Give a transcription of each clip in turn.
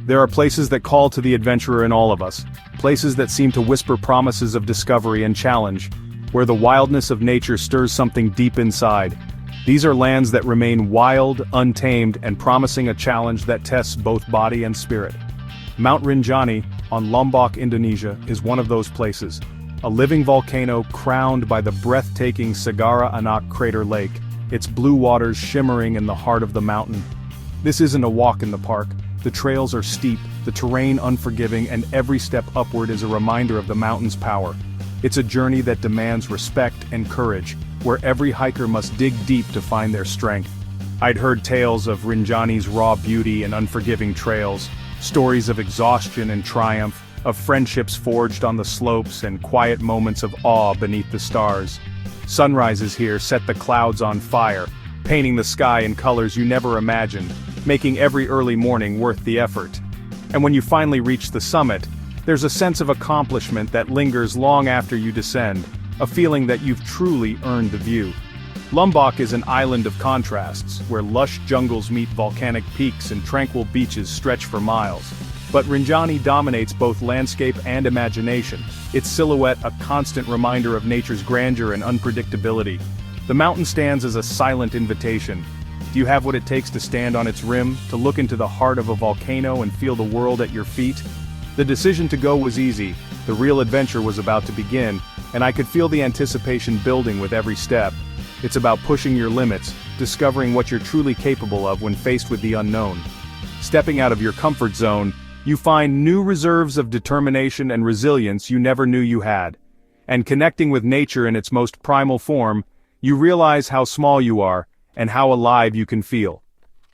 There are places that call to the adventurer in all of us, places that seem to whisper promises of discovery and challenge, where the wildness of nature stirs something deep inside. These are lands that remain wild, untamed, and promising a challenge that tests both body and spirit. Mount Rinjani, on Lombok, Indonesia, is one of those places. A living volcano crowned by the breathtaking Segara Anak crater lake, its blue waters shimmering in the heart of the mountain. This isn't a walk in the park. The trails are steep, the terrain unforgiving, and every step upward is a reminder of the mountain's power. It's a journey that demands respect and courage, where every hiker must dig deep to find their strength. I'd heard tales of Rinjani's raw beauty and unforgiving trails, stories of exhaustion and triumph, of friendships forged on the slopes and quiet moments of awe beneath the stars. Sunrises here set the clouds on fire, painting the sky in colors you never imagined, making every early morning worth the effort. And when you finally reach the summit, there's a sense of accomplishment that lingers long after you descend, a feeling that you've truly earned the view. Lombok is an island of contrasts, where lush jungles meet volcanic peaks and tranquil beaches stretch for miles. But Rinjani dominates both landscape and imagination, its silhouette a constant reminder of nature's grandeur and unpredictability. The mountain stands as a silent invitation. Do you have what it takes to stand on its rim, to look into the heart of a volcano and feel the world at your feet? The decision to go was easy, the real adventure was about to begin, and I could feel the anticipation building with every step. It's about pushing your limits, discovering what you're truly capable of when faced with the unknown. Stepping out of your comfort zone, you find new reserves of determination and resilience you never knew you had. And connecting with nature in its most primal form, you realize how small you are, and how alive you can feel.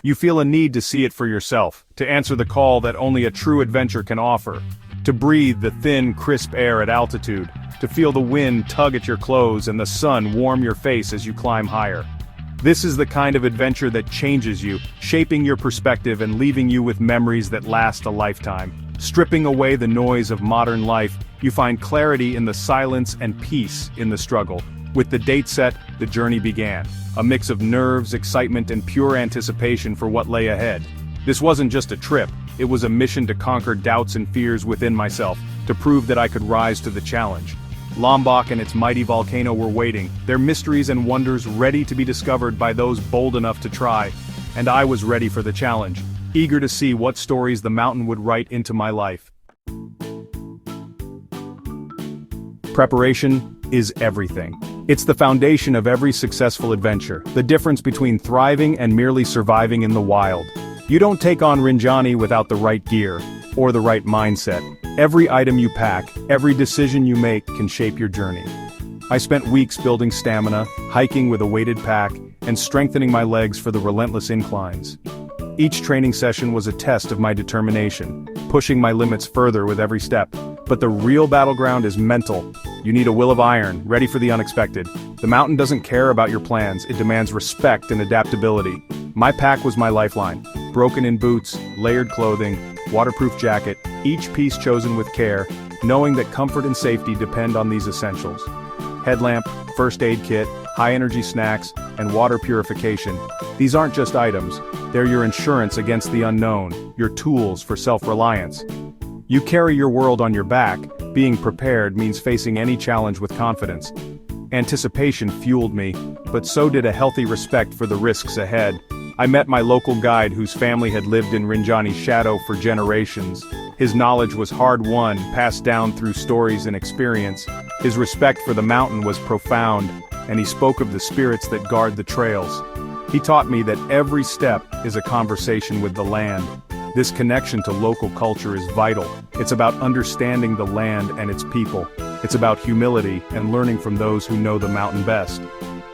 You feel a need to see it for yourself, to answer the call that only a true adventure can offer, to breathe the thin, crisp air at altitude, to feel the wind tug at your clothes and the sun warm your face as you climb higher. This is the kind of adventure that changes you, shaping your perspective and leaving you with memories that last a lifetime. Stripping away the noise of modern life, you find clarity in the silence and peace in the struggle. With the date set, the journey began. A mix of nerves, excitement, and pure anticipation for what lay ahead. This wasn't just a trip, it was a mission to conquer doubts and fears within myself, to prove that I could rise to the challenge. Lombok and its mighty volcano were waiting, their mysteries and wonders ready to be discovered by those bold enough to try. And I was ready for the challenge, eager to see what stories the mountain would write into my life. Preparation is everything. It's the foundation of every successful adventure, the difference between thriving and merely surviving in the wild. You don't take on Rinjani without the right gear, or the right mindset. Every item you pack, every decision you make can shape your journey. I spent weeks building stamina, hiking with a weighted pack, and strengthening my legs for the relentless inclines. Each training session was a test of my determination, pushing my limits further with every step. But the real battleground is mental. You need a will of iron, ready for the unexpected. The mountain doesn't care about your plans, it demands respect and adaptability. My pack was my lifeline. Broken-in boots, layered clothing, waterproof jacket, each piece chosen with care, knowing that comfort and safety depend on these essentials. Headlamp, first aid kit, high-energy snacks, and water purification. These aren't just items, they're your insurance against the unknown, your tools for self-reliance. You carry your world on your back. Being prepared means facing any challenge with confidence. Anticipation fueled me, but so did a healthy respect for the risks ahead. I met my local guide whose family had lived in Rinjani's shadow for generations. His knowledge was hard-won, passed down through stories and experience. His respect for the mountain was profound, and he spoke of the spirits that guard the trails. He taught me that every step is a conversation with the land. This connection to local culture is vital. It's about understanding the land and its people. It's about humility and learning from those who know the mountain best.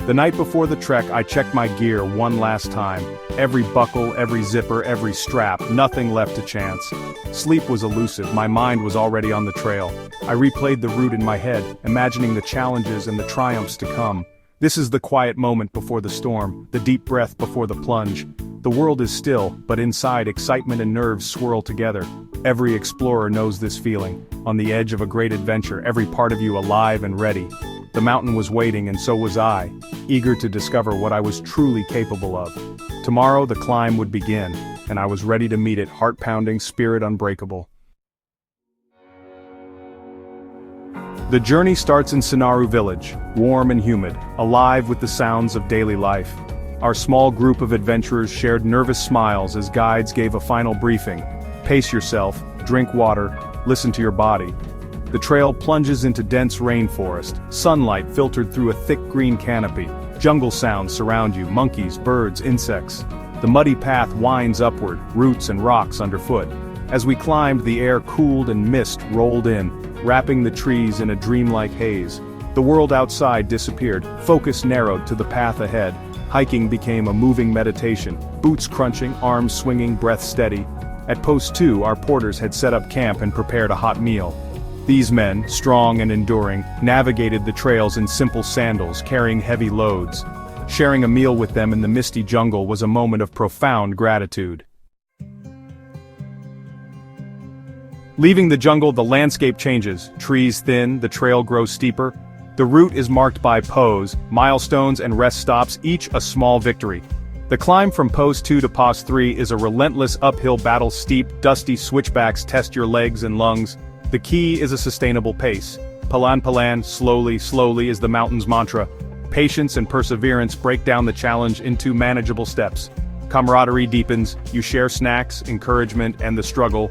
The night before the trek, I checked my gear one last time. Every buckle, every zipper, every strap, nothing left to chance. Sleep was elusive, my mind was already on the trail. I replayed the route in my head, imagining the challenges and the triumphs to come. This is the quiet moment before the storm, the deep breath before the plunge. The world is still, but inside excitement and nerves swirl together. Every explorer knows this feeling. On the edge of a great adventure, every part of you alive and ready. The mountain was waiting and so was I, eager to discover what I was truly capable of. Tomorrow the climb would begin. and I was ready to meet it, heart-pounding, spirit unbreakable. The journey starts in Senaru village, warm and humid, alive with the sounds of daily life. Our small group of adventurers shared nervous smiles as guides gave a final briefing. Pace yourself, drink water, listen to your body. The trail plunges into dense rainforest, sunlight filtered through a thick green canopy. Jungle sounds surround you, monkeys, birds, insects. The muddy path winds upward, roots and rocks underfoot. As we climbed, the air cooled and mist rolled in, wrapping the trees in a dreamlike haze. The world outside disappeared, focus narrowed to the path ahead. Hiking became a moving meditation, boots crunching, arms swinging, breath steady. At Post 2, our porters had set up camp and prepared a hot meal. These men, strong and enduring, navigated the trails in simple sandals, carrying heavy loads. Sharing a meal with them in the misty jungle was a moment of profound gratitude. Leaving the jungle, the landscape changes. Trees thin, the trail grows steeper. The route is marked by pose, milestones and rest stops, each a small victory. The climb from Post 2 to Post 3 is a relentless uphill battle. Steep, dusty switchbacks test your legs and lungs. The key is a sustainable pace. Pelan pelan, slowly, slowly is the mountain's mantra. Patience and perseverance break down the challenge into manageable steps. Camaraderie deepens, you share snacks, encouragement, and the struggle.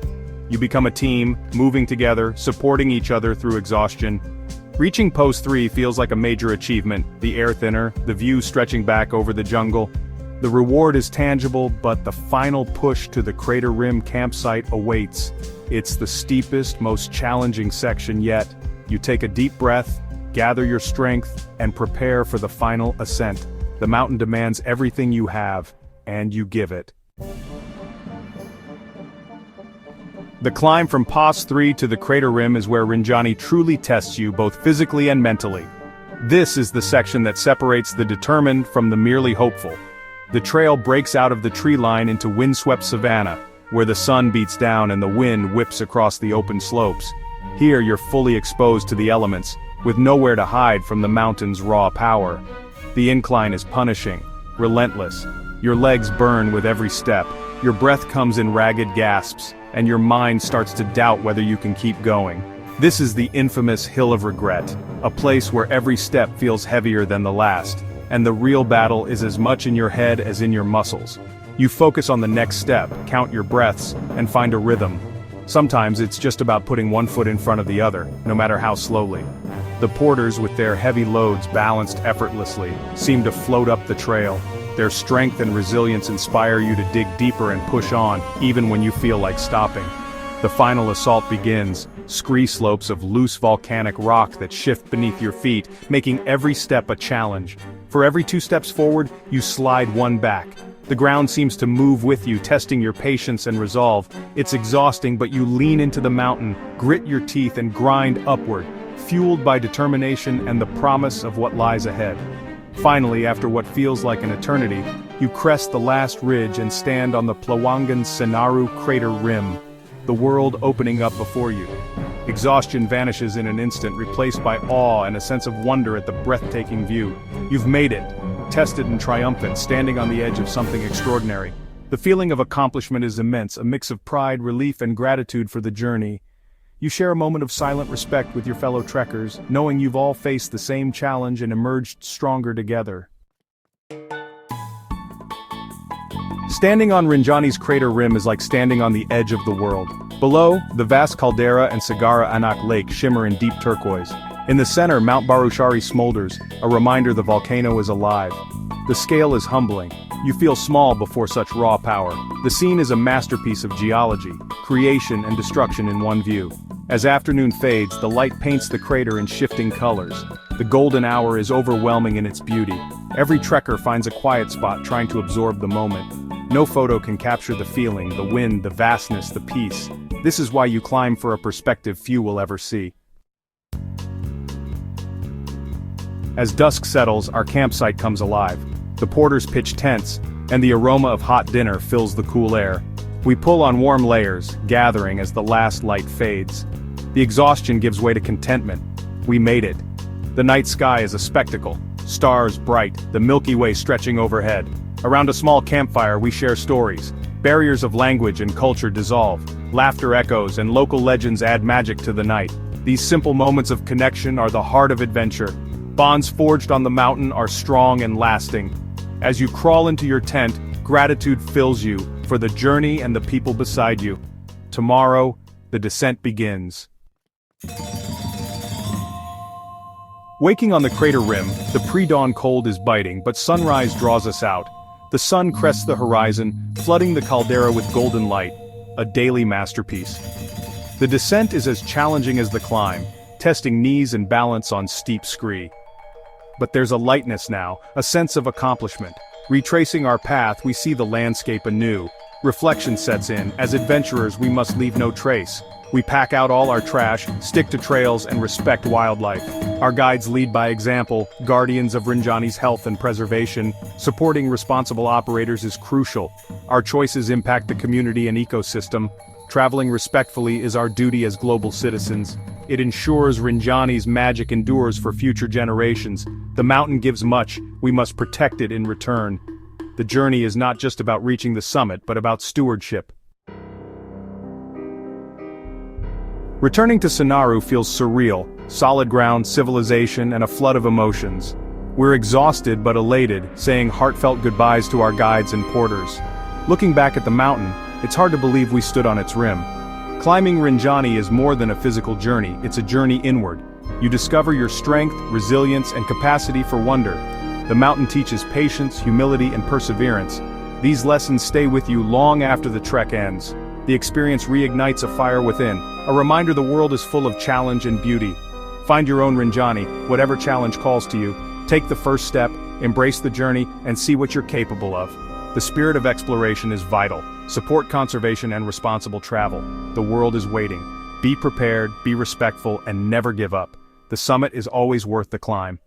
You become a team, moving together, supporting each other through exhaustion. Reaching Post 3 feels like a major achievement, the air thinner, the view stretching back over the jungle. The reward is tangible, but the final push to the crater rim campsite awaits. It's the steepest, most challenging section yet. You take a deep breath, gather your strength, and prepare for the final ascent. The mountain demands everything you have, and you give it. The climb from Post 3 to the crater rim is where Rinjani truly tests you both physically and mentally. This is the section that separates the determined from the merely hopeful. The trail breaks out of the tree line into windswept savanna, where the sun beats down and the wind whips across the open slopes. Here you're fully exposed to the elements, with nowhere to hide from the mountain's raw power. The incline is punishing, relentless. Your legs burn with every step, your breath comes in ragged gasps, and your mind starts to doubt whether you can keep going. This is the infamous Hill of Regret, a place where every step feels heavier than the last, and the real battle is as much in your head as in your muscles. You focus on the next step, count your breaths, and find a rhythm. Sometimes it's just about putting one foot in front of the other, no matter how slowly. The porters, with their heavy loads balanced effortlessly, seem to float up the trail. Their strength and resilience inspire you to dig deeper and push on, even when you feel like stopping. The final assault begins, scree slopes of loose volcanic rock that shift beneath your feet, making every step a challenge. For every 2 steps forward, you slide 1 back. The ground seems to move with you, testing your patience and resolve. It's exhausting, but you lean into the mountain, grit your teeth and grind upward, fueled by determination and the promise of what lies ahead. Finally, after what feels like an eternity, you crest the last ridge and stand on the Plawangan Senaru crater rim, the world opening up before you. Exhaustion vanishes in an instant, replaced by awe and a sense of wonder at the breathtaking view. You've made it, tested and triumphant, standing on the edge of something extraordinary. The feeling of accomplishment is immense, a mix of pride, relief, and gratitude for the journey. You share a moment of silent respect with your fellow trekkers, knowing you've all faced the same challenge and emerged stronger together. Standing on Rinjani's crater rim is like standing on the edge of the world. Below, the vast caldera and Sagara Anak Lake shimmer in deep turquoise. In the center, Mount Barushari smolders, a reminder the volcano is alive. The scale is humbling. You feel small before such raw power. The scene is a masterpiece of geology, creation and destruction in one view. As afternoon fades, the light paints the crater in shifting colors. The golden hour is overwhelming in its beauty. Every trekker finds a quiet spot trying to absorb the moment. No photo can capture the feeling, the wind, the vastness, the peace. This is why you climb for a perspective few will ever see. As dusk settles, our campsite comes alive. The porters pitch tents, and the aroma of hot dinner fills the cool air. We pull on warm layers, gathering as the last light fades. The exhaustion gives way to contentment. We made it. The night sky is a spectacle. Stars bright, the Milky Way stretching overhead. Around a small campfire we share stories. Barriers of language and culture dissolve. Laughter echoes and local legends add magic to the night. These simple moments of connection are the heart of adventure. Bonds forged on the mountain are strong and lasting. As you crawl into your tent, gratitude fills you for the journey and the people beside you. Tomorrow, the descent begins. Waking on the crater rim, the pre-dawn cold is biting, but sunrise draws us out. The sun crests the horizon, flooding the caldera with golden light, a daily masterpiece. The descent is as challenging as the climb, testing knees and balance on steep scree. But there's a lightness now, a sense of accomplishment. Retracing our path, we see the landscape anew. Reflection sets in. As adventurers, we must leave no trace. We pack out all our trash, stick to trails, and respect wildlife. Our guides lead by example, guardians of Rinjani's health and preservation. Supporting responsible operators is crucial. Our choices impact the community and ecosystem. Traveling respectfully is our duty as global citizens. It ensures Rinjani's magic endures for future generations. The mountain gives much, we must protect it in return. The journey is not just about reaching the summit, but about stewardship. Returning to Senaru feels surreal, solid ground, civilization, and a flood of emotions. We're exhausted but elated, saying heartfelt goodbyes to our guides and porters. Looking back at the mountain, it's hard to believe we stood on its rim. Climbing Rinjani is more than a physical journey, it's a journey inward. You discover your strength, resilience, and capacity for wonder. The mountain teaches patience, humility, and perseverance. These lessons stay with you long after the trek ends. The experience reignites a fire within, a reminder the world is full of challenge and beauty. Find your own Rinjani, whatever challenge calls to you. Take the first step, embrace the journey, and see what you're capable of. The spirit of exploration is vital. Support conservation and responsible travel. The world is waiting. Be prepared, be respectful, and never give up. The summit is always worth the climb.